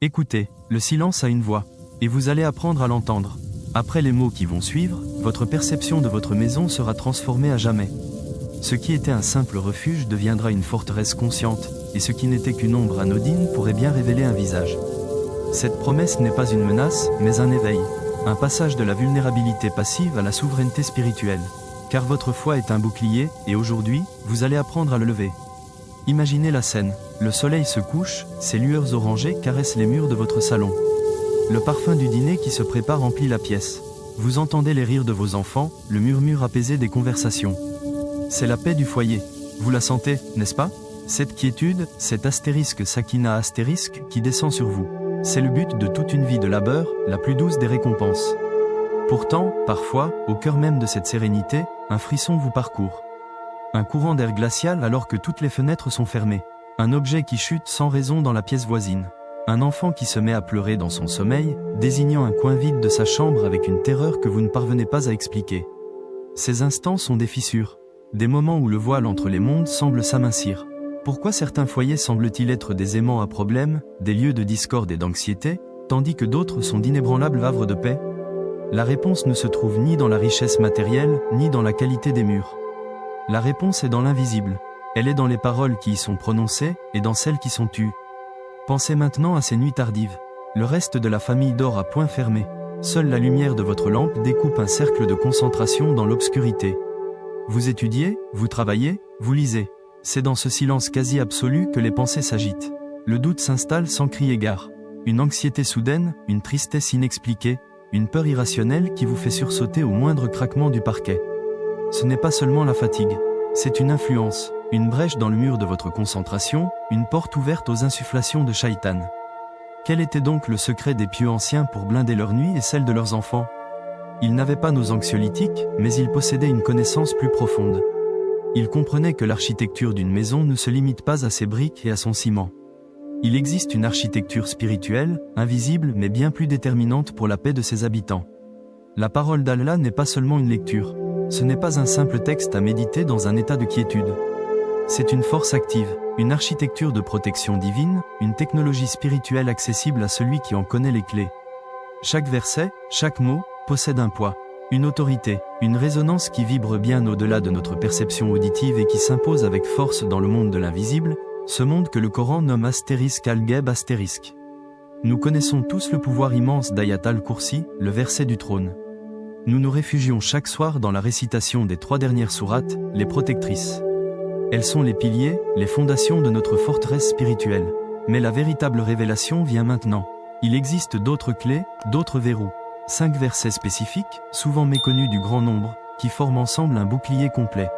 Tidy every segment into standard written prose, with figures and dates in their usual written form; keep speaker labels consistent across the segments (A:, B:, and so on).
A: Écoutez, le silence a une voix, et vous allez apprendre à l'entendre. Après les mots qui vont suivre, votre perception de votre maison sera transformée à jamais. Ce qui était un simple refuge deviendra une forteresse consciente, et ce qui n'était qu'une ombre anodine pourrait bien révéler un visage. Cette promesse n'est pas une menace, mais un éveil, un passage de la vulnérabilité passive à la souveraineté spirituelle. Car votre foi est un bouclier, et aujourd'hui, vous allez apprendre à le lever. Imaginez la scène, le soleil se couche, ses lueurs orangées caressent les murs de votre salon. Le parfum du dîner qui se prépare remplit la pièce. Vous entendez les rires de vos enfants, le murmure apaisé des conversations. C'est la paix du foyer. Vous la sentez, n'est-ce pas? Cette quiétude, cet astérisque sakina astérisque qui descend sur vous. C'est le but de toute une vie de labeur, la plus douce des récompenses. Pourtant, parfois, au cœur même de cette sérénité, un frisson vous parcourt. Un courant d'air glacial alors que toutes les fenêtres sont fermées. Un objet qui chute sans raison dans la pièce voisine. Un enfant qui se met à pleurer dans son sommeil, désignant un coin vide de sa chambre avec une terreur que vous ne parvenez pas à expliquer. Ces instants sont des fissures. Des moments où le voile entre les mondes semble s'amincir. Pourquoi certains foyers semblent-ils être des aimants à problème, des lieux de discorde et d'anxiété, tandis que d'autres sont d'inébranlables havres de paix? La réponse ne se trouve ni dans la richesse matérielle, ni dans la qualité des murs. La réponse est dans l'invisible. Elle est dans les paroles qui y sont prononcées, et dans celles qui sont tues. Pensez maintenant à ces nuits tardives. Le reste de la famille dort à point fermé. Seule la lumière de votre lampe découpe un cercle de concentration dans l'obscurité. Vous étudiez, vous travaillez, vous lisez. C'est dans ce silence quasi absolu que les pensées s'agitent. Le doute s'installe sans crier gare. Une anxiété soudaine, une tristesse inexpliquée, une peur irrationnelle qui vous fait sursauter au moindre craquement du parquet. Ce n'est pas seulement la fatigue, c'est une influence, une brèche dans le mur de votre concentration, une porte ouverte aux insufflations de Shaitan. Quel était donc le secret des pieux anciens pour blinder leur nuit et celle de leurs enfants? Ils n'avaient pas nos anxiolytiques, mais ils possédaient une connaissance plus profonde. Ils comprenaient que l'architecture d'une maison ne se limite pas à ses briques et à son ciment. Il existe une architecture spirituelle, invisible mais bien plus déterminante pour la paix de ses habitants. La parole d'Allah n'est pas seulement une lecture. Ce n'est pas un simple texte à méditer dans un état de quiétude. C'est une force active, une architecture de protection divine, une technologie spirituelle accessible à celui qui en connaît les clés. Chaque verset, chaque mot, possède un poids, une autorité, une résonance qui vibre bien au-delà de notre perception auditive et qui s'impose avec force dans le monde de l'invisible, ce monde que le Coran nomme astérisque al-Gheb astérisque. Nous connaissons tous le pouvoir immense d'Ayat al-Kursi, le verset du trône. Nous nous réfugions chaque soir dans la récitation des 3 dernières sourates, les protectrices. Elles sont les piliers, les fondations de notre forteresse spirituelle. Mais la véritable révélation vient maintenant. Il existe d'autres clés, d'autres verrous. 5 versets spécifiques, souvent méconnus du grand nombre, qui forment ensemble un bouclier complet.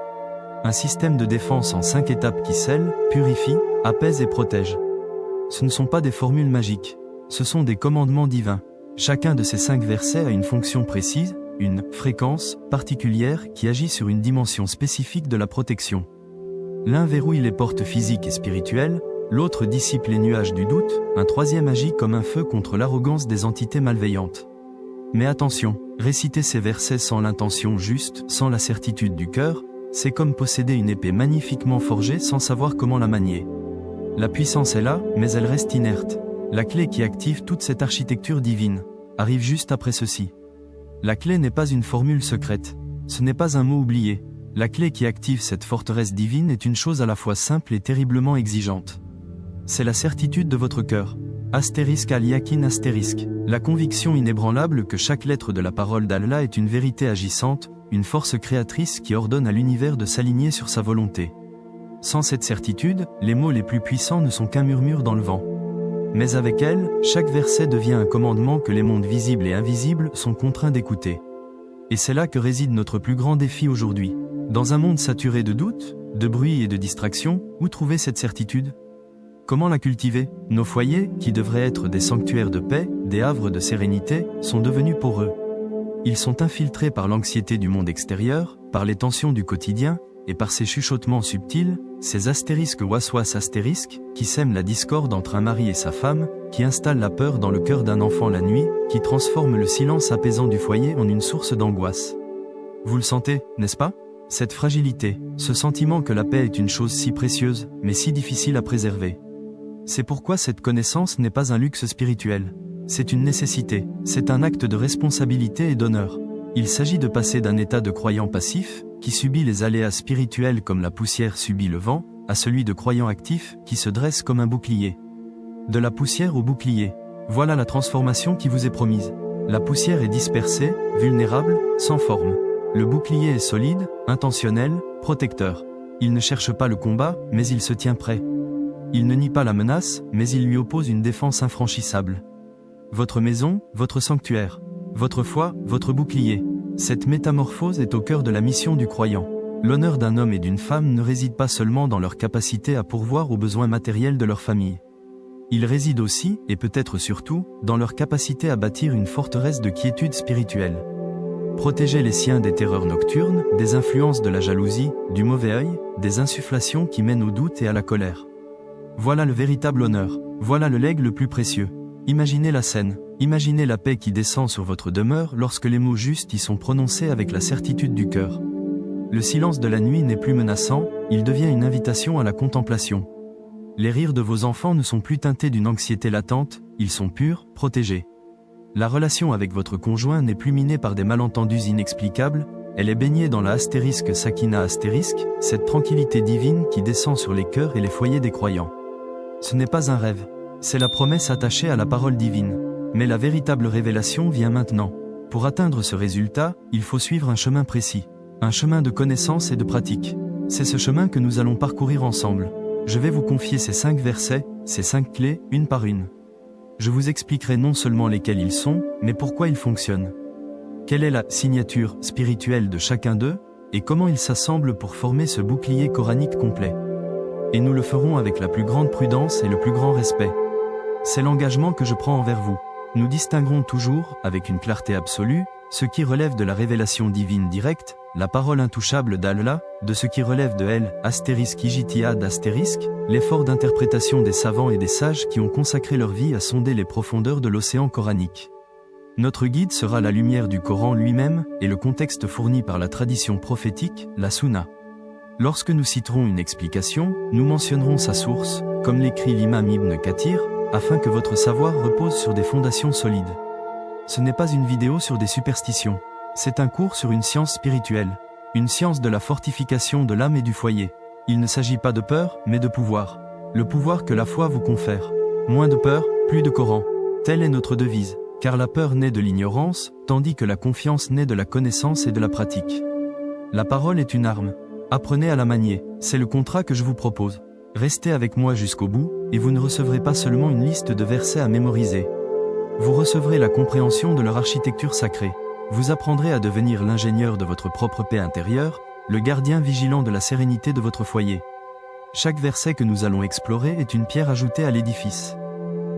A: Un système de défense en 5 étapes qui scelle, purifie, apaise et protège. Ce ne sont pas des formules magiques. Ce sont des commandements divins. Chacun de ces 5 versets a une fonction précise, une fréquence particulière qui agit sur une dimension spécifique de la protection. L'un verrouille les portes physiques et spirituelles, l'autre dissipe les nuages du doute, un troisième agit comme un feu contre l'arrogance des entités malveillantes. Mais attention, réciter ces versets sans l'intention juste, sans la certitude du cœur, c'est comme posséder une épée magnifiquement forgée sans savoir comment la manier. La puissance est là, mais elle reste inerte. La clé qui active toute cette architecture divine arrive juste après ceci. La clé n'est pas une formule secrète. Ce n'est pas un mot oublié. La clé qui active cette forteresse divine est une chose à la fois simple et terriblement exigeante. C'est la certitude de votre cœur. Astérisque al-Yakin astérisque. La conviction inébranlable que chaque lettre de la parole d'Allah est une vérité agissante, une force créatrice qui ordonne à l'univers de s'aligner sur sa volonté. Sans cette certitude, les mots les plus puissants ne sont qu'un murmure dans le vent. Mais avec elle, chaque verset devient un commandement que les mondes visibles et invisibles sont contraints d'écouter. Et c'est là que réside notre plus grand défi aujourd'hui. Dans un monde saturé de doutes, de bruit et de distractions, où trouver cette certitude? Comment la cultiver? Nos foyers, qui devraient être des sanctuaires de paix, des havres de sérénité, sont devenus poreux. Ils sont infiltrés par l'anxiété du monde extérieur, par les tensions du quotidien, et par ces chuchotements subtils, ces astérisques waswas astérisques, qui sèment la discorde entre un mari et sa femme, qui installent la peur dans le cœur d'un enfant la nuit, qui transforment le silence apaisant du foyer en une source d'angoisse. Vous le sentez, n'est-ce pas? Cette fragilité, ce sentiment que la paix est une chose si précieuse, mais si difficile à préserver. C'est pourquoi cette connaissance n'est pas un luxe spirituel. C'est une nécessité, c'est un acte de responsabilité et d'honneur. Il s'agit de passer d'un état de croyant passif, qui subit les aléas spirituels comme la poussière subit le vent, à celui de croyant actif, qui se dresse comme un bouclier. De la poussière au bouclier. Voilà la transformation qui vous est promise. La poussière est dispersée, vulnérable, sans forme. Le bouclier est solide, intentionnel, protecteur. Il ne cherche pas le combat, mais il se tient prêt. Il ne nie pas la menace, mais il lui oppose une défense infranchissable. Votre maison, votre sanctuaire. Votre foi, votre bouclier. Cette métamorphose est au cœur de la mission du croyant. L'honneur d'un homme et d'une femme ne réside pas seulement dans leur capacité à pourvoir aux besoins matériels de leur famille. Il réside aussi, et peut-être surtout, dans leur capacité à bâtir une forteresse de quiétude spirituelle. Protéger les siens des terreurs nocturnes, des influences de la jalousie, du mauvais œil, des insufflations qui mènent au doute et à la colère. Voilà le véritable honneur, voilà le legs le plus précieux. Imaginez la scène, imaginez la paix qui descend sur votre demeure lorsque les mots justes y sont prononcés avec la certitude du cœur. Le silence de la nuit n'est plus menaçant, il devient une invitation à la contemplation. Les rires de vos enfants ne sont plus teintés d'une anxiété latente, ils sont purs, protégés. La relation avec votre conjoint n'est plus minée par des malentendus inexplicables, elle est baignée dans la astérisque Sakina astérisque, cette tranquillité divine qui descend sur les cœurs et les foyers des croyants. Ce n'est pas un rêve, c'est la promesse attachée à la parole divine. Mais la véritable révélation vient maintenant. Pour atteindre ce résultat, il faut suivre un chemin précis, un chemin de connaissance et de pratique. C'est ce chemin que nous allons parcourir ensemble. Je vais vous confier ces 5 versets, ces 5 clés, une par une. Je vous expliquerai non seulement lesquels ils sont, mais pourquoi ils fonctionnent. Quelle est la signature spirituelle de chacun d'eux, et comment ils s'assemblent pour former ce bouclier coranique complet. Et nous le ferons avec la plus grande prudence et le plus grand respect. C'est l'engagement que je prends envers vous. Nous distinguerons toujours, avec une clarté absolue, ce qui relève de la révélation divine directe, la parole intouchable d'Allah, de ce qui relève de elle, astérisque ijtihad astérisque, l'effort d'interprétation des savants et des sages qui ont consacré leur vie à sonder les profondeurs de l'océan coranique. Notre guide sera la lumière du Coran lui-même, et le contexte fourni par la tradition prophétique, la Sunna. Lorsque nous citerons une explication, nous mentionnerons sa source, comme l'écrit l'imam Ibn Kathir, afin que votre savoir repose sur des fondations solides. Ce n'est pas une vidéo sur des superstitions. C'est un cours sur une science spirituelle. Une science de la fortification de l'âme et du foyer. Il ne s'agit pas de peur, mais de pouvoir. Le pouvoir que la foi vous confère. Moins de peur, plus de Coran. Telle est notre devise, car la peur naît de l'ignorance, tandis que la confiance naît de la connaissance et de la pratique. La parole est une arme. Apprenez à la manier, c'est le contrat que je vous propose. Restez avec moi jusqu'au bout, et vous ne recevrez pas seulement une liste de versets à mémoriser. Vous recevrez la compréhension de leur architecture sacrée. Vous apprendrez à devenir l'ingénieur de votre propre paix intérieure, le gardien vigilant de la sérénité de votre foyer. Chaque verset que nous allons explorer est une pierre ajoutée à l'édifice.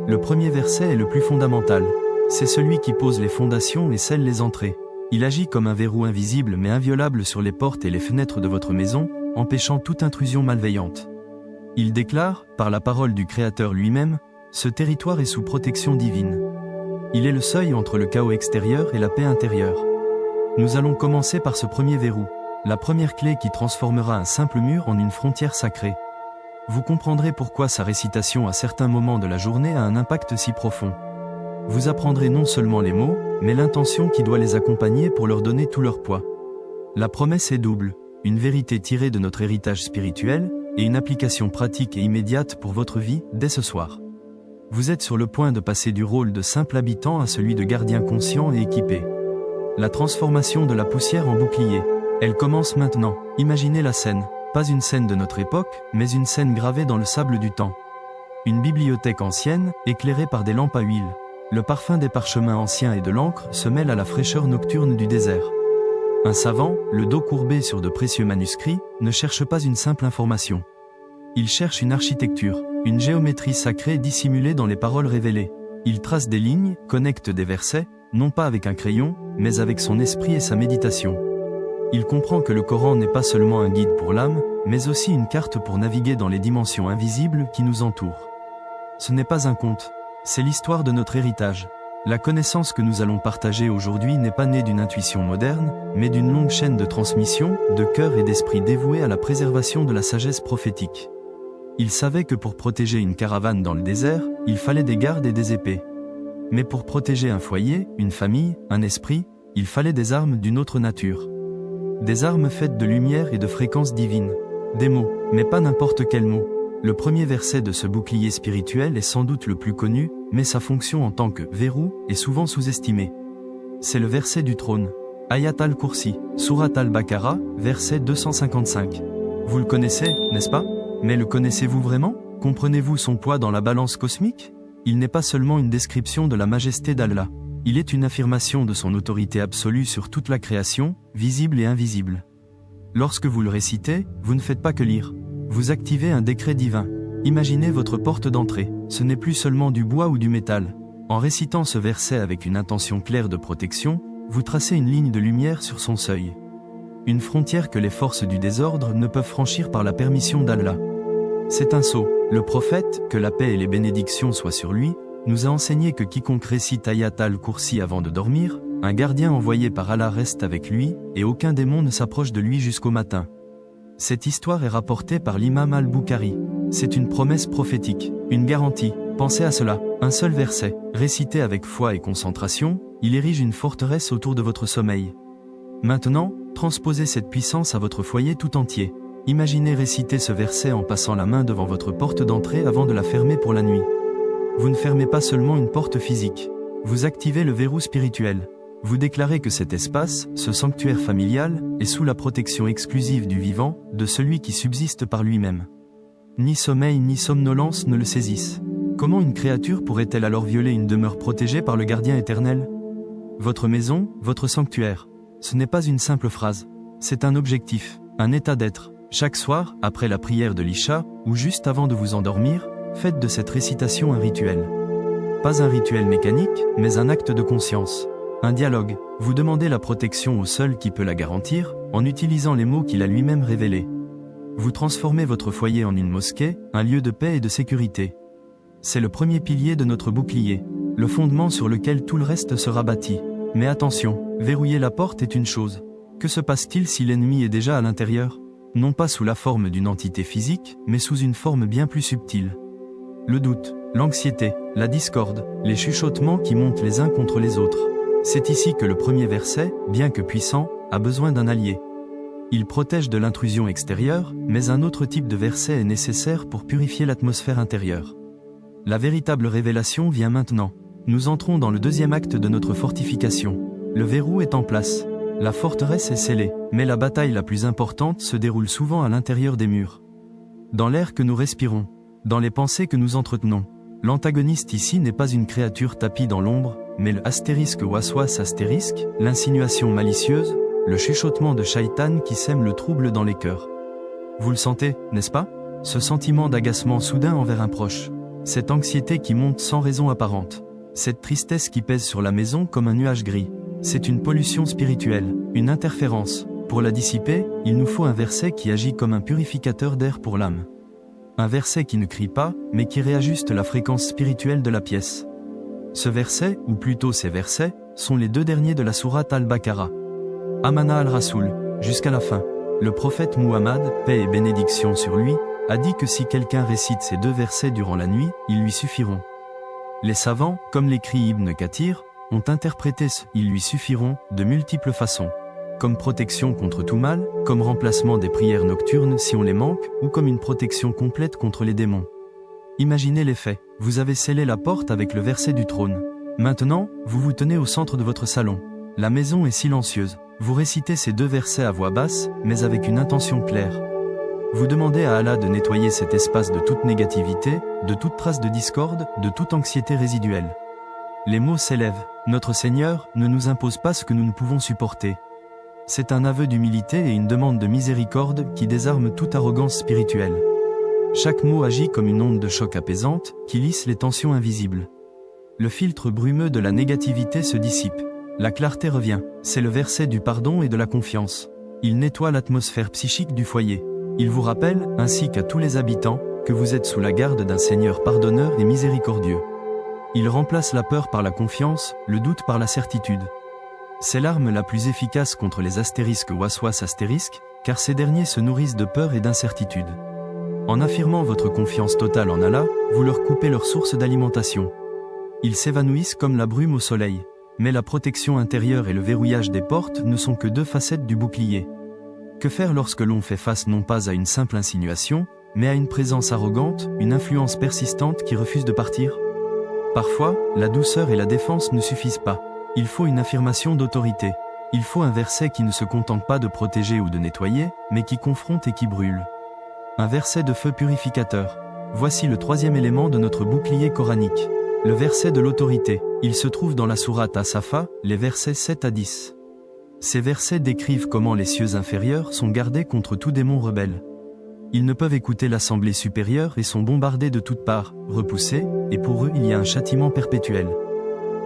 A: Le premier verset est le plus fondamental. C'est celui qui pose les fondations et scelle les entrées. Il agit comme un verrou invisible mais inviolable sur les portes et les fenêtres de votre maison, empêchant toute intrusion malveillante. Il déclare, par la parole du Créateur lui-même, « Ce territoire est sous protection divine ». Il est le seuil entre le chaos extérieur et la paix intérieure. Nous allons commencer par ce premier verrou, la première clé qui transformera un simple mur en une frontière sacrée. Vous comprendrez pourquoi sa récitation à certains moments de la journée a un impact si profond. Vous apprendrez non seulement les mots, mais l'intention qui doit les accompagner pour leur donner tout leur poids. La promesse est double, une vérité tirée de notre héritage spirituel, et une application pratique et immédiate pour votre vie, dès ce soir. Vous êtes sur le point de passer du rôle de simple habitant à celui de gardien conscient et équipé. La transformation de la poussière en bouclier. Elle commence maintenant. Imaginez la scène. Pas une scène de notre époque, mais une scène gravée dans le sable du temps. Une bibliothèque ancienne, éclairée par des lampes à huile. Le parfum des parchemins anciens et de l'encre se mêle à la fraîcheur nocturne du désert. Un savant, le dos courbé sur de précieux manuscrits, ne cherche pas une simple information. Il cherche une architecture, une géométrie sacrée dissimulée dans les paroles révélées. Il trace des lignes, connecte des versets, non pas avec un crayon, mais avec son esprit et sa méditation. Il comprend que le Coran n'est pas seulement un guide pour l'âme, mais aussi une carte pour naviguer dans les dimensions invisibles qui nous entourent. Ce n'est pas un conte, c'est l'histoire de notre héritage. La connaissance que nous allons partager aujourd'hui n'est pas née d'une intuition moderne, mais d'une longue chaîne de transmission, de cœur et d'esprit dévoués à la préservation de la sagesse prophétique. Il savait que pour protéger une caravane dans le désert, il fallait des gardes et des épées. Mais pour protéger un foyer, une famille, un esprit, il fallait des armes d'une autre nature. Des armes faites de lumière et de fréquences divines. Des mots, mais pas n'importe quel mot. Le premier verset de ce bouclier spirituel est sans doute le plus connu, mais sa fonction en tant que verrou est souvent sous-estimée. C'est le verset du trône. Ayat al-Kursi, Surat al-Baqarah, verset 255. Vous le connaissez, n'est-ce pas? Mais le connaissez-vous vraiment? Comprenez-vous son poids dans la balance cosmique? Il n'est pas seulement une description de la majesté d'Allah. Il est une affirmation de son autorité absolue sur toute la création, visible et invisible. Lorsque vous le récitez, vous ne faites pas que lire. Vous activez un décret divin. Imaginez votre porte d'entrée. Ce n'est plus seulement du bois ou du métal. En récitant ce verset avec une intention claire de protection, vous tracez une ligne de lumière sur son seuil. Une frontière que les forces du désordre ne peuvent franchir par la permission d'Allah. C'est un sceau. Le prophète, que la paix et les bénédictions soient sur lui, nous a enseigné que quiconque récite Ayat al-Kursi avant de dormir, un gardien envoyé par Allah reste avec lui, et aucun démon ne s'approche de lui jusqu'au matin. Cette histoire est rapportée par l'imam al-Bukhari. C'est une promesse prophétique, une garantie. Pensez à cela, un seul verset, récité avec foi et concentration, il érige une forteresse autour de votre sommeil. Maintenant, transposez cette puissance à votre foyer tout entier. Imaginez réciter ce verset en passant la main devant votre porte d'entrée avant de la fermer pour la nuit. Vous ne fermez pas seulement une porte physique, vous activez le verrou spirituel. Vous déclarez que cet espace, ce sanctuaire familial, est sous la protection exclusive du vivant, de celui qui subsiste par lui-même. Ni sommeil ni somnolence ne le saisissent. Comment une créature pourrait-elle alors violer une demeure protégée par le gardien éternel? Votre maison, votre sanctuaire. Ce n'est pas une simple phrase. C'est un objectif, un état d'être. Chaque soir, après la prière de l'Isha, ou juste avant de vous endormir, faites de cette récitation un rituel. Pas un rituel mécanique, mais un acte de conscience. Un dialogue. Vous demandez la protection au seul qui peut la garantir, en utilisant les mots qu'il a lui-même révélés. Vous transformez votre foyer en une mosquée, un lieu de paix et de sécurité. C'est le premier pilier de notre bouclier, le fondement sur lequel tout le reste sera bâti. Mais attention, verrouiller la porte est une chose. Que se passe-t-il si l'ennemi est déjà à l'intérieur? Non pas sous la forme d'une entité physique, mais sous une forme bien plus subtile. Le doute, l'anxiété, la discorde, les chuchotements qui montent les uns contre les autres. C'est ici que le premier verset, bien que puissant, a besoin d'un allié. Il protège de l'intrusion extérieure, mais un autre type de verset est nécessaire pour purifier l'atmosphère intérieure. La véritable révélation vient maintenant. Nous entrons dans le deuxième acte de notre fortification. Le verrou est en place. La forteresse est scellée, mais la bataille la plus importante se déroule souvent à l'intérieur des murs. Dans l'air que nous respirons, dans les pensées que nous entretenons. L'antagoniste ici n'est pas une créature tapie dans l'ombre, mais le astérisque waswas astérisque, l'insinuation malicieuse, le chuchotement de Shaitan qui sème le trouble dans les cœurs. Vous le sentez, n'est-ce pas? Ce sentiment d'agacement soudain envers un proche. Cette anxiété qui monte sans raison apparente. Cette tristesse qui pèse sur la maison comme un nuage gris. C'est une pollution spirituelle, une interférence. Pour la dissiper, il nous faut un verset qui agit comme un purificateur d'air pour l'âme. Un verset qui ne crie pas, mais qui réajuste la fréquence spirituelle de la pièce. Ce verset, ou plutôt ces versets, sont les deux derniers de la sourate al-Baqarah. Amana al-Rasoul, jusqu'à la fin. Le prophète Muhammad, paix et bénédiction sur lui, a dit que si quelqu'un récite ces deux versets durant la nuit, ils lui suffiront. Les savants, comme l'écrit Ibn Kathir, ont interprété ce « ils lui suffiront » de multiples façons. Comme protection contre tout mal, comme remplacement des prières nocturnes si on les manque, ou comme une protection complète contre les démons. Imaginez les faits. Vous avez scellé la porte avec le verset du trône. Maintenant, vous vous tenez au centre de votre salon. La maison est silencieuse. Vous récitez ces deux versets à voix basse, mais avec une intention claire. Vous demandez à Allah de nettoyer cet espace de toute négativité, de toute trace de discorde, de toute anxiété résiduelle. Les mots s'élèvent. Notre Seigneur ne nous impose pas ce que nous ne pouvons supporter. C'est un aveu d'humilité et une demande de miséricorde qui désarme toute arrogance spirituelle. Chaque mot agit comme une onde de choc apaisante, qui lisse les tensions invisibles. Le filtre brumeux de la négativité se dissipe. La clarté revient. C'est le verset du pardon et de la confiance. Il nettoie l'atmosphère psychique du foyer. Il vous rappelle, ainsi qu'à tous les habitants, que vous êtes sous la garde d'un Seigneur pardonneur et miséricordieux. Il remplace la peur par la confiance, le doute par la certitude. C'est l'arme la plus efficace contre les astérisques waswas astérisques, car ces derniers se nourrissent de peur et d'incertitude. En affirmant votre confiance totale en Allah, vous leur coupez leur source d'alimentation. Ils s'évanouissent comme la brume au soleil. Mais la protection intérieure et le verrouillage des portes ne sont que deux facettes du bouclier. Que faire lorsque l'on fait face non pas à une simple insinuation, mais à une présence arrogante, une influence persistante qui refuse de partir? Parfois, la douceur et la défense ne suffisent pas. Il faut une affirmation d'autorité. Il faut un verset qui ne se contente pas de protéger ou de nettoyer, mais qui confronte et qui brûle. Un verset de feu purificateur. Voici le troisième élément de notre bouclier coranique. Le verset de l'autorité. Il se trouve dans la sourate As-Safa, les versets 7 à 10. Ces versets décrivent comment les cieux inférieurs sont gardés contre tout démon rebelle. Ils ne peuvent écouter l'assemblée supérieure et sont bombardés de toutes parts, repoussés, et pour eux il y a un châtiment perpétuel.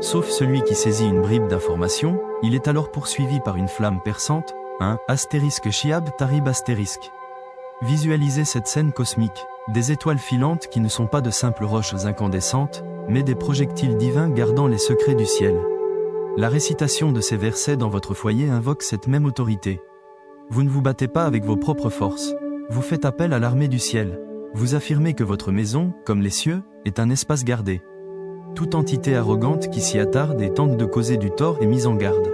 A: Sauf celui qui saisit une bribe d'information, il est alors poursuivi par une flamme perçante, un * Shiab Tarib *. Visualisez cette scène cosmique, des étoiles filantes qui ne sont pas de simples roches incandescentes, mais des projectiles divins gardant les secrets du ciel. La récitation de ces versets dans votre foyer invoque cette même autorité. Vous ne vous battez pas avec vos propres forces. Vous faites appel à l'armée du ciel. Vous affirmez que votre maison, comme les cieux, est un espace gardé. Toute entité arrogante qui s'y attarde et tente de causer du tort est mise en garde.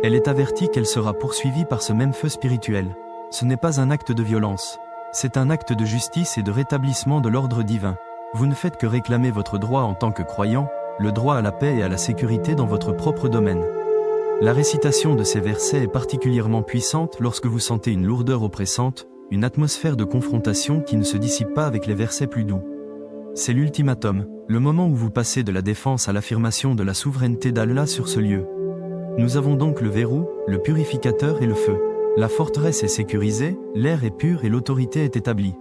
A: Elle est avertie qu'elle sera poursuivie par ce même feu spirituel. Ce n'est pas un acte de violence. C'est un acte de justice et de rétablissement de l'ordre divin. Vous ne faites que réclamer votre droit en tant que croyant, le droit à la paix et à la sécurité dans votre propre domaine. La récitation de ces versets est particulièrement puissante lorsque vous sentez une lourdeur oppressante, une atmosphère de confrontation qui ne se dissipe pas avec les versets plus doux. C'est l'ultimatum, le moment où vous passez de la défense à l'affirmation de la souveraineté d'Allah sur ce lieu. Nous avons donc le verrou, le purificateur et le feu. La forteresse est sécurisée, l'air est pur et l'autorité est établie.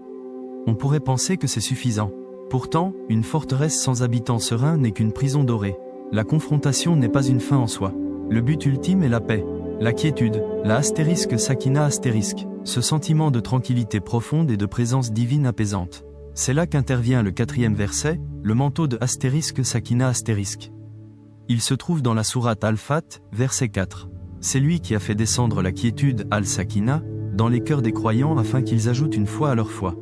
A: On pourrait penser que c'est suffisant. Pourtant, une forteresse sans habitants sereins n'est qu'une prison dorée. La confrontation n'est pas une fin en soi. Le but ultime est la paix, la quiétude, la *Sakina *, ce sentiment de tranquillité profonde et de présence divine apaisante. C'est là qu'intervient le quatrième verset, le manteau de *Sakina *. Il se trouve dans la sourate Al-Fat, verset 4. C'est lui qui a fait descendre la quiétude al-Sakina dans les cœurs des croyants afin qu'ils ajoutent une foi à leur foi.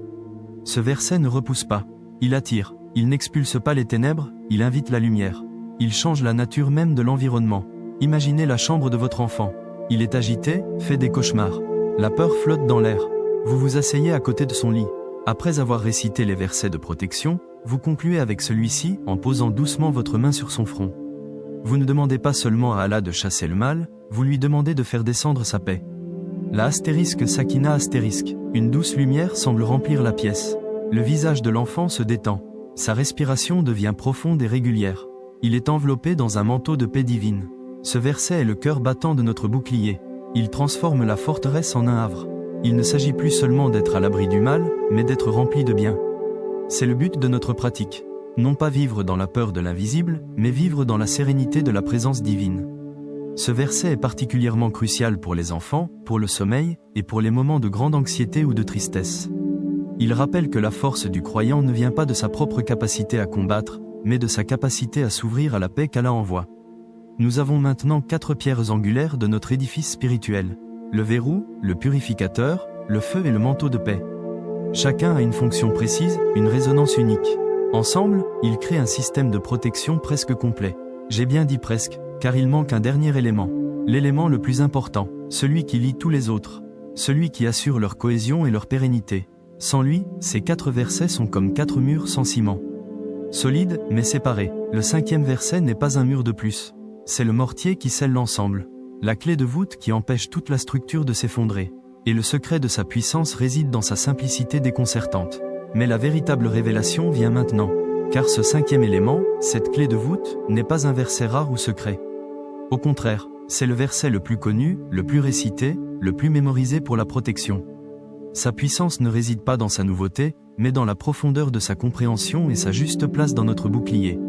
A: Ce verset ne repousse pas. Il attire, il n'expulse pas les ténèbres, il invite la lumière. Il change la nature même de l'environnement. Imaginez la chambre de votre enfant. Il est agité, fait des cauchemars. La peur flotte dans l'air. Vous vous asseyez à côté de son lit. Après avoir récité les versets de protection, vous concluez avec celui-ci en posant doucement votre main sur son front. Vous ne demandez pas seulement à Allah de chasser le mal, vous lui demandez de faire descendre sa paix. La *Sakina *, une douce lumière semble remplir la pièce. Le visage de l'enfant se détend. Sa respiration devient profonde et régulière. Il est enveloppé dans un manteau de paix divine. Ce verset est le cœur battant de notre bouclier. Il transforme la forteresse en un havre. Il ne s'agit plus seulement d'être à l'abri du mal, mais d'être rempli de bien. C'est le but de notre pratique. Non pas vivre dans la peur de l'invisible, mais vivre dans la sérénité de la présence divine. Ce verset est particulièrement crucial pour les enfants, pour le sommeil, et pour les moments de grande anxiété ou de tristesse. Il rappelle que la force du croyant ne vient pas de sa propre capacité à combattre, mais de sa capacité à s'ouvrir à la paix qu'Allah envoie. Nous avons maintenant 4 pierres angulaires de notre édifice spirituel. Le verrou, le purificateur, le feu et le manteau de paix. Chacun a une fonction précise, une résonance unique. Ensemble, ils créent un système de protection presque complet. J'ai bien dit presque, car il manque un dernier élément. L'élément le plus important, celui qui lie tous les autres. Celui qui assure leur cohésion et leur pérennité. Sans lui, ces 4 versets sont comme 4 murs sans ciment. Solides, mais séparés. Le 5e verset n'est pas un mur de plus. C'est le mortier qui scelle l'ensemble. La clé de voûte qui empêche toute la structure de s'effondrer. Et le secret de sa puissance réside dans sa simplicité déconcertante. Mais la véritable révélation vient maintenant. Car ce 5e élément, cette clé de voûte, n'est pas un verset rare ou secret. Au contraire, c'est le verset le plus connu, le plus récité, le plus mémorisé pour la protection. Sa puissance ne réside pas dans sa nouveauté, mais dans la profondeur de sa compréhension et sa juste place dans notre bouclier.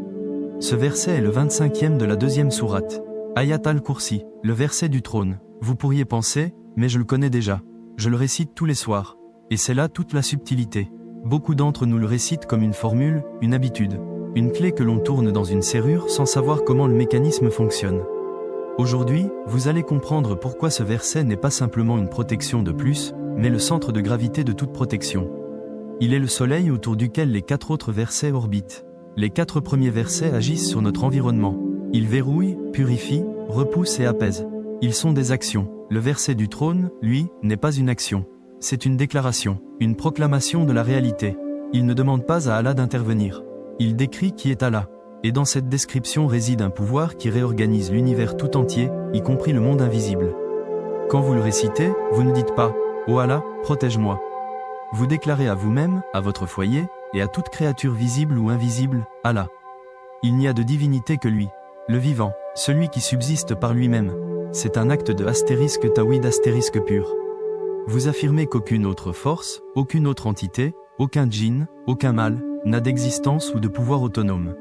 A: Ce verset est le 25e de la 2e sourate. Ayat al-Kursi, le verset du trône. Vous pourriez penser, mais je le connais déjà. Je le récite tous les soirs. Et c'est là toute la subtilité. Beaucoup d'entre nous le récitent comme une formule, une habitude. Une clé que l'on tourne dans une serrure sans savoir comment le mécanisme fonctionne. Aujourd'hui, vous allez comprendre pourquoi ce verset n'est pas simplement une protection de plus, mais le centre de gravité de toute protection. Il est le soleil autour duquel les 4 autres versets orbitent. Les 4 premiers versets agissent sur notre environnement. Ils verrouillent, purifient, repoussent et apaisent. Ils sont des actions. Le verset du trône, lui, n'est pas une action. C'est une déclaration, une proclamation de la réalité. Il ne demande pas à Allah d'intervenir. Il décrit qui est Allah. Et dans cette description réside un pouvoir qui réorganise l'univers tout entier, y compris le monde invisible. Quand vous le récitez, vous ne dites pas « Oh Allah, protège-moi ». Vous déclarez à vous-même, à votre foyer, et à toute créature visible ou invisible, Allah. Il n'y a de divinité que lui, le vivant, celui qui subsiste par lui-même. C'est un acte de *tawhid pur. Vous affirmez qu'aucune autre force, aucune autre entité, aucun djinn, aucun mal, n'a d'existence ou de pouvoir autonome.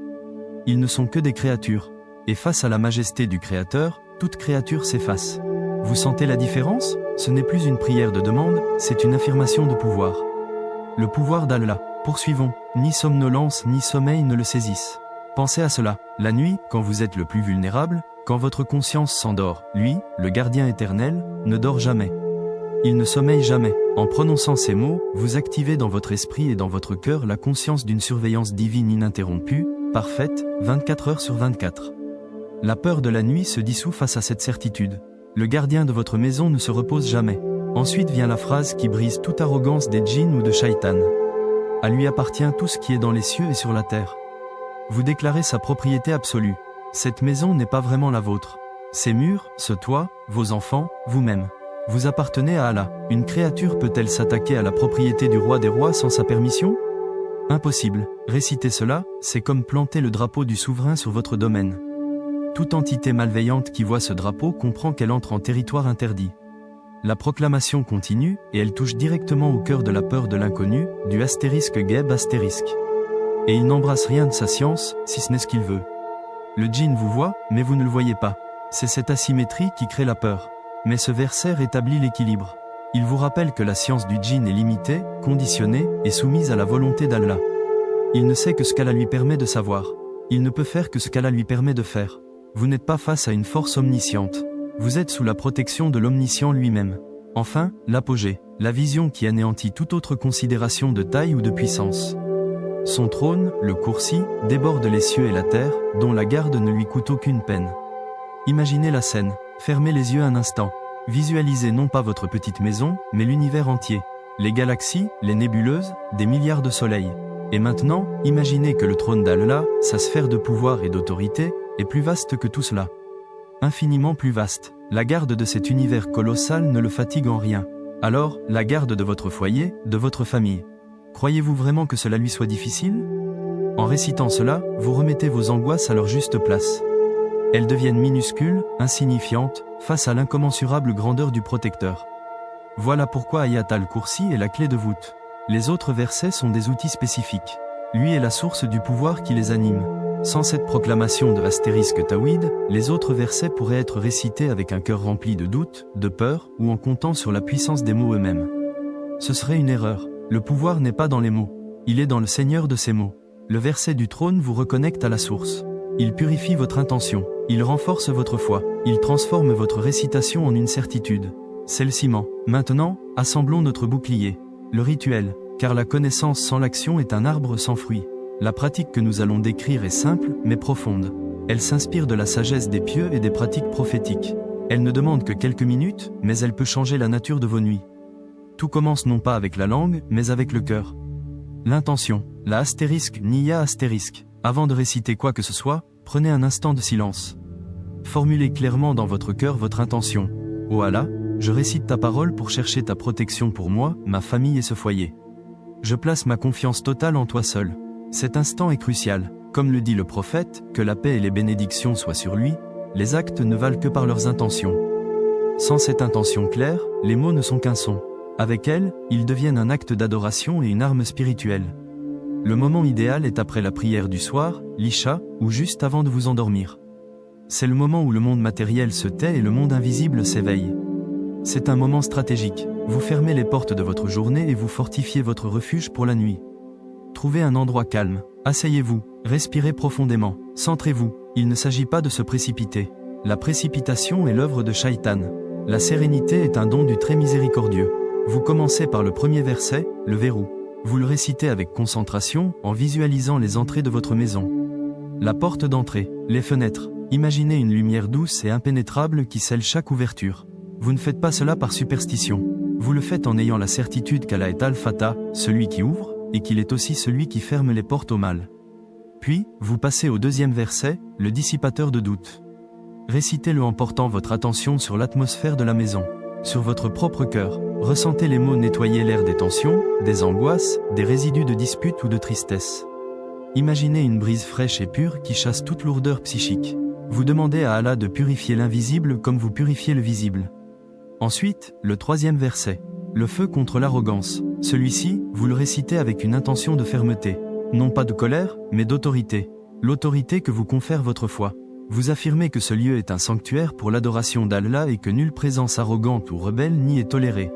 A: Ils ne sont que des créatures. Et face à la majesté du Créateur, toute créature s'efface. Vous sentez la différence? Ce n'est plus une prière de demande, c'est une affirmation de pouvoir. Le pouvoir d'Allah. Poursuivons. Ni somnolence ni sommeil ne le saisissent. Pensez à cela. La nuit, quand vous êtes le plus vulnérable, quand votre conscience s'endort, lui, le gardien éternel, ne dort jamais. Il ne sommeille jamais. En prononçant ces mots, vous activez dans votre esprit et dans votre cœur la conscience d'une surveillance divine ininterrompue, parfaite, 24 heures sur 24. La peur de la nuit se dissout face à cette certitude. Le gardien de votre maison ne se repose jamais. Ensuite vient la phrase qui brise toute arrogance des djinns ou de Shaitan. À lui appartient tout ce qui est dans les cieux et sur la terre. Vous déclarez sa propriété absolue. Cette maison n'est pas vraiment la vôtre. Ces murs, ce toit, vos enfants, vous-même. Vous appartenez à Allah. Une créature peut-elle s'attaquer à la propriété du roi des rois sans sa permission? Impossible. Réciter cela, c'est comme planter le drapeau du souverain sur votre domaine. Toute entité malveillante qui voit ce drapeau comprend qu'elle entre en territoire interdit. La proclamation continue, et elle touche directement au cœur de la peur de l'inconnu, du *geb*. Et il n'embrasse rien de sa science, si ce n'est ce qu'il veut. Le djinn vous voit, mais vous ne le voyez pas. C'est cette asymétrie qui crée la peur. Mais ce verset rétablit l'équilibre. Il vous rappelle que la science du djinn est limitée, conditionnée, et soumise à la volonté d'Allah. Il ne sait que ce qu'Allah lui permet de savoir. Il ne peut faire que ce qu'Allah lui permet de faire. Vous n'êtes pas face à une force omnisciente. Vous êtes sous la protection de l'omniscient lui-même. Enfin, l'apogée, la vision qui anéantit toute autre considération de taille ou de puissance. Son trône, le Kursi, déborde les cieux et la terre, dont la garde ne lui coûte aucune peine. Imaginez la scène, fermez les yeux un instant. Visualisez non pas votre petite maison, mais l'univers entier. Les galaxies, les nébuleuses, des milliards de soleils. Et maintenant, imaginez que le trône d'Allah, sa sphère de pouvoir et d'autorité, est plus vaste que tout cela. Infiniment plus vaste. La garde de cet univers colossal ne le fatigue en rien. Alors, la garde de votre foyer, de votre famille. Croyez-vous vraiment que cela lui soit difficile? En récitant cela, vous remettez vos angoisses à leur juste place. Elles deviennent minuscules, insignifiantes, face à l'incommensurable grandeur du protecteur. Voilà pourquoi Ayat al-Kursi est la clé de voûte. Les autres versets sont des outils spécifiques. Lui est la source du pouvoir qui les anime. Sans cette proclamation de *tawhid, les autres versets pourraient être récités avec un cœur rempli de doute, de peur, ou en comptant sur la puissance des mots eux-mêmes. Ce serait une erreur. Le pouvoir n'est pas dans les mots. Il est dans le Seigneur de ces mots. Le verset du trône vous reconnecte à la source. Il purifie votre intention. Il renforce votre foi. Il transforme votre récitation en une certitude. C'est le ciment. Maintenant, assemblons notre bouclier. Le rituel. Car la connaissance sans l'action est un arbre sans fruit. La pratique que nous allons décrire est simple, mais profonde. Elle s'inspire de la sagesse des pieux et des pratiques prophétiques. Elle ne demande que quelques minutes, mais elle peut changer la nature de vos nuits. Tout commence non pas avec la langue, mais avec le cœur. L'intention, la *niya*. Avant de réciter quoi que ce soit, prenez un instant de silence. Formulez clairement dans votre cœur votre intention. Ô Allah, je récite ta parole pour chercher ta protection pour moi, ma famille et ce foyer. Je place ma confiance totale en toi seul. Cet instant est crucial. Comme le dit le prophète, que la paix et les bénédictions soient sur lui, les actes ne valent que par leurs intentions. Sans cette intention claire, les mots ne sont qu'un son. Avec elle, ils deviennent un acte d'adoration et une arme spirituelle. Le moment idéal est après la prière du soir, l'Isha, ou juste avant de vous endormir. C'est le moment où le monde matériel se tait et le monde invisible s'éveille. C'est un moment stratégique. Vous fermez les portes de votre journée et vous fortifiez votre refuge pour la nuit. Trouvez un endroit calme, asseyez-vous, respirez profondément, centrez-vous. Il ne s'agit pas de se précipiter. La précipitation est l'œuvre de Shaitan. La sérénité est un don du très miséricordieux. Vous commencez par le premier verset, le verrou. Vous le récitez avec concentration, en visualisant les entrées de votre maison. La porte d'entrée, les fenêtres. Imaginez une lumière douce et impénétrable qui scelle chaque ouverture. Vous ne faites pas cela par superstition. Vous le faites en ayant la certitude qu'Allah est Al-Fatah, celui qui ouvre, et qu'il est aussi celui qui ferme les portes au mal. Puis, vous passez au deuxième verset, le dissipateur de doute. Récitez-le en portant votre attention sur l'atmosphère de la maison, sur votre propre cœur. Ressentez les mots nettoyer l'air des tensions, des angoisses, des résidus de dispute ou de tristesse. Imaginez une brise fraîche et pure qui chasse toute lourdeur psychique. Vous demandez à Allah de purifier l'invisible comme vous purifiez le visible. Ensuite, le troisième verset. Le feu contre l'arrogance. Celui-ci, vous le récitez avec une intention de fermeté. Non pas de colère, mais d'autorité. L'autorité que vous confère votre foi. Vous affirmez que ce lieu est un sanctuaire pour l'adoration d'Allah et que nulle présence arrogante ou rebelle n'y est tolérée.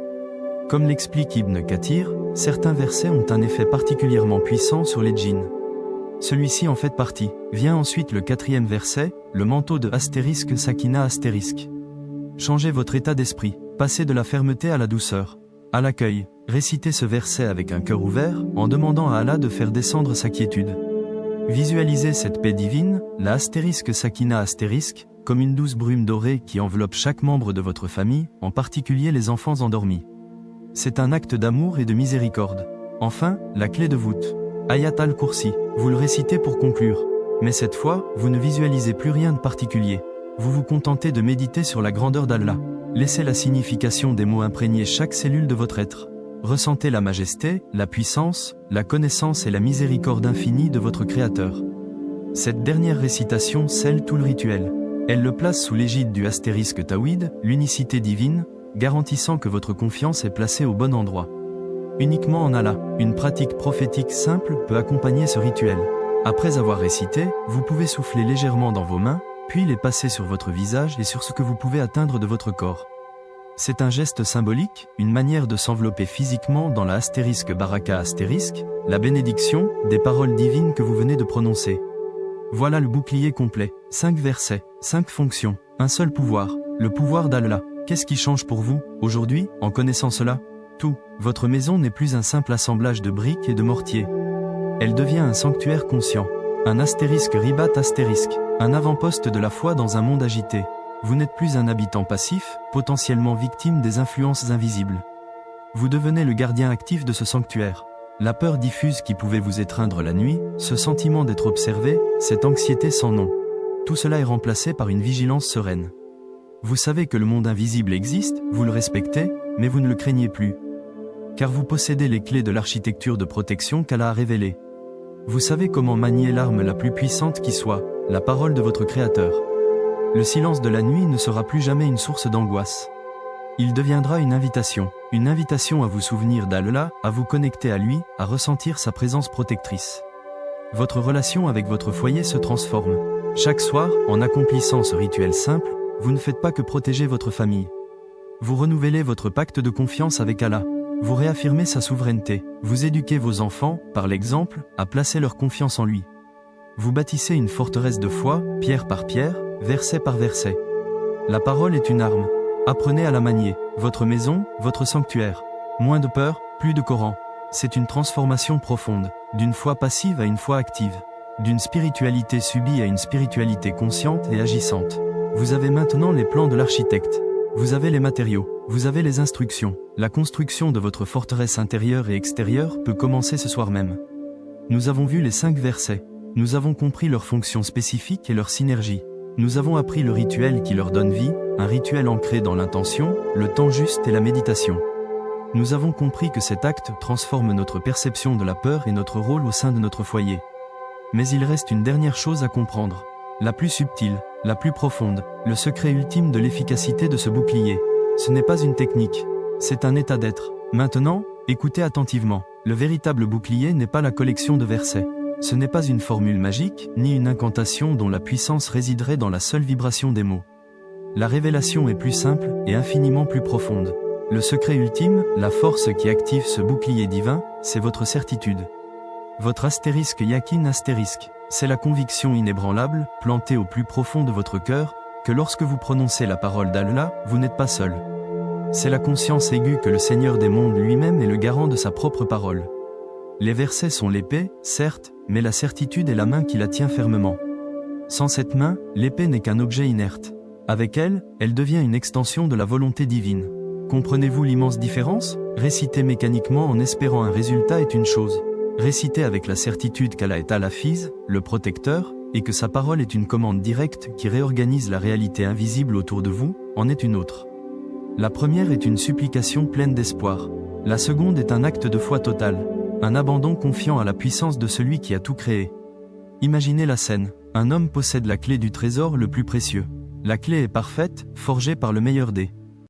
A: Comme l'explique Ibn Kathir, certains versets ont un effet particulièrement puissant sur les djinns. Celui-ci en fait partie. Vient ensuite le quatrième verset, le manteau de Sakina *. Changez votre état d'esprit, passez de la fermeté à la douceur, à l'accueil. Récitez ce verset avec un cœur ouvert, en demandant à Allah de faire descendre sa quiétude. Visualisez cette paix divine, la Sakina *, comme une douce brume dorée qui enveloppe chaque membre de votre famille, en particulier les enfants endormis. C'est un acte d'amour et de miséricorde. Enfin, la clé de voûte. Ayat al-Kursi, vous le récitez pour conclure. Mais cette fois, vous ne visualisez plus rien de particulier. Vous vous contentez de méditer sur la grandeur d'Allah. Laissez la signification des mots imprégner chaque cellule de votre être. Ressentez la majesté, la puissance, la connaissance et la miséricorde infinie de votre Créateur. Cette dernière récitation scelle tout le rituel. Elle le place sous l'égide du * Tawhid, l'unicité divine, garantissant que votre confiance est placée au bon endroit. Uniquement en Allah, une pratique prophétique simple peut accompagner ce rituel. Après avoir récité, vous pouvez souffler légèrement dans vos mains, puis les passer sur votre visage et sur ce que vous pouvez atteindre de votre corps. C'est un geste symbolique, une manière de s'envelopper physiquement dans la baraka *, la bénédiction, des paroles divines que vous venez de prononcer. Voilà le bouclier complet, 5 versets, 5 fonctions, un seul pouvoir, le pouvoir d'Allah. Qu'est-ce qui change pour vous, aujourd'hui, en connaissant cela ? Tout. Votre maison n'est plus un simple assemblage de briques et de mortier. Elle devient un sanctuaire conscient. Un ribat un avant-poste de la foi dans un monde agité. Vous n'êtes plus un habitant passif, potentiellement victime des influences invisibles. Vous devenez le gardien actif de ce sanctuaire. La peur diffuse qui pouvait vous étreindre la nuit, ce sentiment d'être observé, cette anxiété sans nom. Tout cela est remplacé par une vigilance sereine. Vous savez que le monde invisible existe, vous le respectez, mais vous ne le craignez plus. Car vous possédez les clés de l'architecture de protection qu'Allah a révélée. Vous savez comment manier l'arme la plus puissante qui soit, la parole de votre Créateur. Le silence de la nuit ne sera plus jamais une source d'angoisse. Il deviendra une invitation à vous souvenir d'Allah, à vous connecter à lui, à ressentir sa présence protectrice. Votre relation avec votre foyer se transforme. Chaque soir, en accomplissant ce rituel simple, vous ne faites pas que protéger votre famille. Vous renouvelez votre pacte de confiance avec Allah. Vous réaffirmez sa souveraineté. Vous éduquez vos enfants, par l'exemple, à placer leur confiance en lui. Vous bâtissez une forteresse de foi, pierre par pierre, verset par verset. La parole est une arme. Apprenez à la manier. Votre maison, votre sanctuaire. Moins de peur, plus de Coran. C'est une transformation profonde, d'une foi passive à une foi active, d'une spiritualité subie à une spiritualité consciente et agissante. Vous avez maintenant les plans de l'architecte. Vous avez les matériaux, vous avez les instructions. La construction de votre forteresse intérieure et extérieure peut commencer ce soir même. Nous avons vu les 5 versets. Nous avons compris leurs fonctions spécifiques et leur synergie. Nous avons appris le rituel qui leur donne vie, un rituel ancré dans l'intention, le temps juste et la méditation. Nous avons compris que cet acte transforme notre perception de la peur et notre rôle au sein de notre foyer. Mais il reste une dernière chose à comprendre. La plus subtile, la plus profonde, le secret ultime de l'efficacité de ce bouclier. Ce n'est pas une technique, c'est un état d'être. Maintenant, écoutez attentivement. Le véritable bouclier n'est pas la collection de versets. Ce n'est pas une formule magique, ni une incantation dont la puissance résiderait dans la seule vibration des mots. La révélation est plus simple et infiniment plus profonde. Le secret ultime, la force qui active ce bouclier divin, c'est votre certitude. Votre yakin c'est la conviction inébranlable, plantée au plus profond de votre cœur, que lorsque vous prononcez la parole d'Allah, vous n'êtes pas seul. C'est la conscience aiguë que le Seigneur des mondes lui-même est le garant de sa propre parole. Les versets sont l'épée, certes, mais la certitude est la main qui la tient fermement. Sans cette main, l'épée n'est qu'un objet inerte. Avec elle, elle devient une extension de la volonté divine. Comprenez-vous l'immense différence? Réciter mécaniquement en espérant un résultat est une chose. Réciter avec la certitude qu'Allah est Al-Hafiz, le protecteur, et que sa parole est une commande directe qui réorganise la réalité invisible autour de vous, en est une autre. La première est une supplication pleine d'espoir. La seconde est un acte de foi totale, un abandon confiant à la puissance de celui qui a tout créé. Imaginez la scène. Un homme possède la clé du trésor le plus précieux. La clé est parfaite, forgée par le meilleur dé.